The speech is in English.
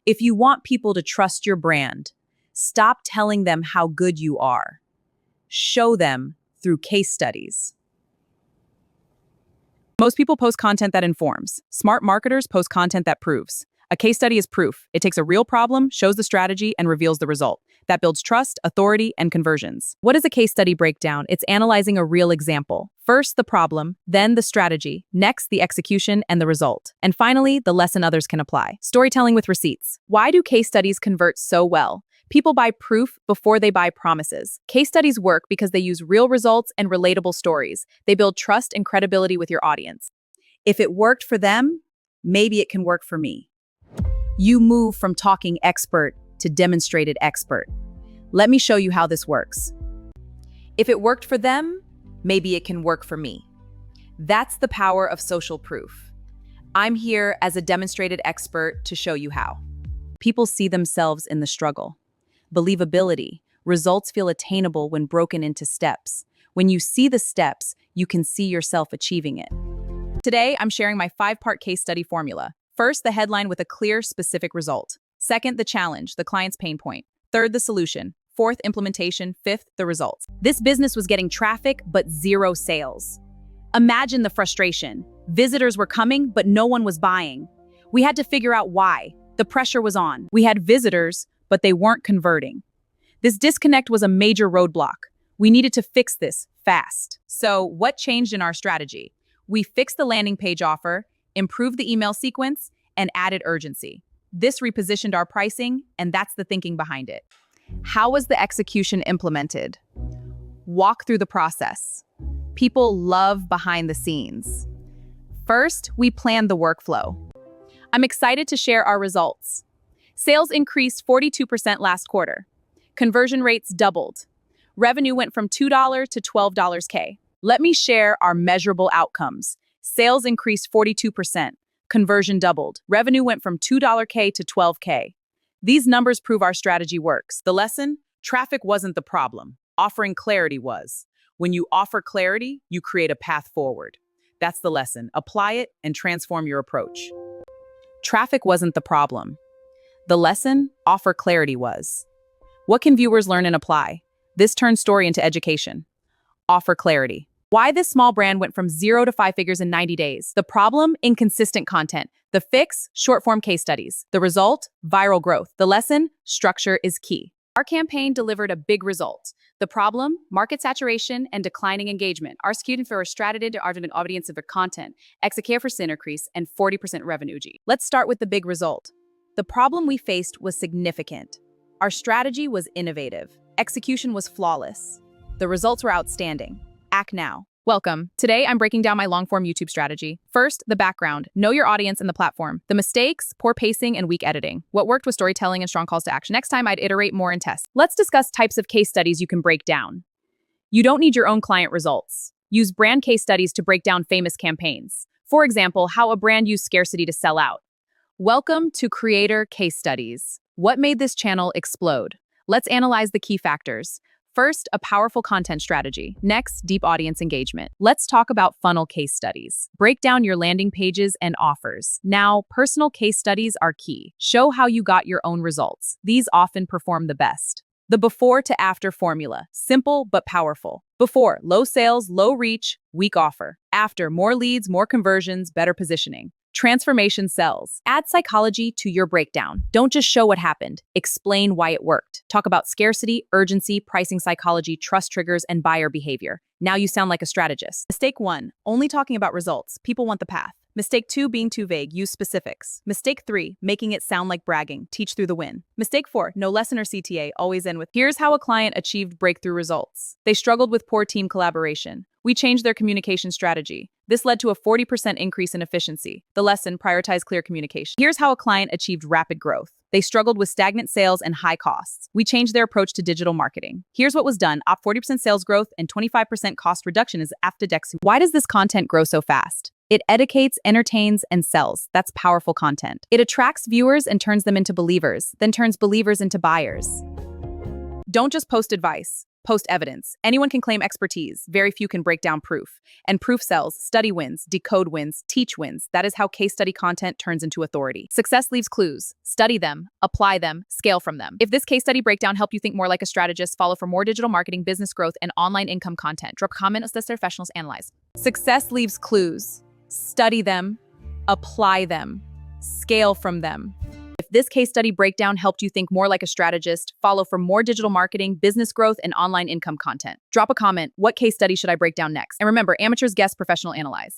If you want people to trust your brand, stop telling them how good you are. Show them through case studies. Most people post content that informs. Smart marketers post content that proves. A case study is proof. It takes a real problem, shows the strategy, and reveals the result. That builds trust, authority, and conversions. What is a case study breakdown? It's analyzing a real example. First, the problem, then the strategy, next, the execution and the result, and finally, the lesson others can apply. Storytelling with receipts. Why do case studies convert so well? People buy proof before they buy promises. Case studies work because they use real results and relatable stories. They build trust and credibility with your audience. If it worked for them, maybe it can work for me. You move from talking expert to demonstrated expert. Let me show you how this works. If it worked for them, maybe it can work for me. That's the power of social proof. I'm here as a demonstrated expert to show you how. People see themselves in the struggle. Believability. Results feel attainable when broken into steps. When you see the steps, you can see yourself achieving it. Today, I'm sharing my 5-part case study formula. First, the headline with a clear, specific result. Second, the challenge, the client's pain point. Third, the solution. Fourth, implementation. Fifth, the results. This business was getting traffic, but zero sales. Imagine the frustration. Visitors were coming, but no one was buying. We had to figure out why. The pressure was on. We had visitors, but they weren't converting. This disconnect was a major roadblock. We needed to fix this fast. So what changed in our strategy? We fixed the landing page offer, improved the email sequence, and added urgency. This repositioned our pricing, and that's the thinking behind it. How was the execution implemented? Walk through the process. People love behind the scenes. First, we planned the workflow. I'm excited to share our results. Sales increased 42% last quarter. Conversion rates doubled. Revenue went from $2 to $12K. Let me share our measurable outcomes. Sales increased 42%. Conversion doubled. Revenue went from $2K to $12K. These numbers prove our strategy works. The lesson? Traffic wasn't the problem. Offering clarity was. When you offer clarity, you create a path forward. That's the lesson. Apply it and transform your approach. Traffic wasn't the problem. The lesson? Offer clarity was. What can viewers learn and apply? This turns story into education. Offer clarity. Why this small brand went from 0 to 5 figures in 90 days. The problem? Inconsistent content. The fix? Short-form case studies. The result? Viral growth. The lesson? Structure is key. Our campaign delivered a big result. The problem? Market saturation and declining engagement. Our skewed for a strategy audience of content, execute for increase, and 40% revenue G. Let's start with the big result. The problem we faced was significant. Our strategy was innovative. Execution was flawless. The results were outstanding. Act now. Welcome. Today, I'm breaking down my long-form YouTube strategy. First, the background. Know your audience and the platform. The mistakes, poor pacing, and weak editing. What worked was storytelling and strong calls to action. Next time, I'd iterate more and test. Let's discuss types of case studies you can break down. You don't need your own client results. Use brand case studies to break down famous campaigns. For example, how a brand used scarcity to sell out. Welcome to Creator Case Studies. What made this channel explode? Let's analyze the key factors. First, a powerful content strategy. Next, deep audience engagement. Let's talk about funnel case studies. Break down your landing pages and offers. Now, personal case studies are key. Show how you got your own results. These often perform the best. The before to after formula. Simple but powerful. Before, low sales, low reach, weak offer. After, more leads, more conversions, better positioning. Transformation sells. Add psychology to your breakdown. Don't just show what happened. Explain why it worked. Talk about scarcity, urgency, pricing psychology, trust triggers, and buyer behavior. Now you sound like a strategist. Mistake 1, only talking about results. People want the path. Mistake 2, being too vague. Use specifics. Mistake 3, making it sound like bragging. Teach through the win. Mistake 4, no lesson or CTA. Always end with, here's how a client achieved breakthrough results. They struggled with poor team collaboration. We changed their communication strategy. This led to a 40% increase in efficiency. The lesson, prioritize clear communication. Here's how a client achieved rapid growth. They struggled with stagnant sales and high costs. We changed their approach to digital marketing. Here's what was done. Opt 40% sales growth and 25% cost reduction is after Dex. Why does this content grow so fast? It educates, entertains, and sells. That's powerful content. It attracts viewers and turns them into believers, then turns believers into buyers. Don't just post advice. Post evidence. Anyone can claim expertise. Very few can break down proof. And proof sells. Study wins. Decode wins. Teach wins. That is how case study content turns into authority. Success leaves clues. Study them, apply them, scale from them. If this case study breakdown helped you think more like a strategist, follow for more digital marketing, business growth, and online income content. Drop a comment as the professionals analyze. Success leaves clues. Study them, apply them, scale from them. If this case study breakdown helped you think more like a strategist, follow for more digital marketing, business growth, and online income content. Drop a comment. What case study should I break down next? And remember, amateurs guess, professional analyze.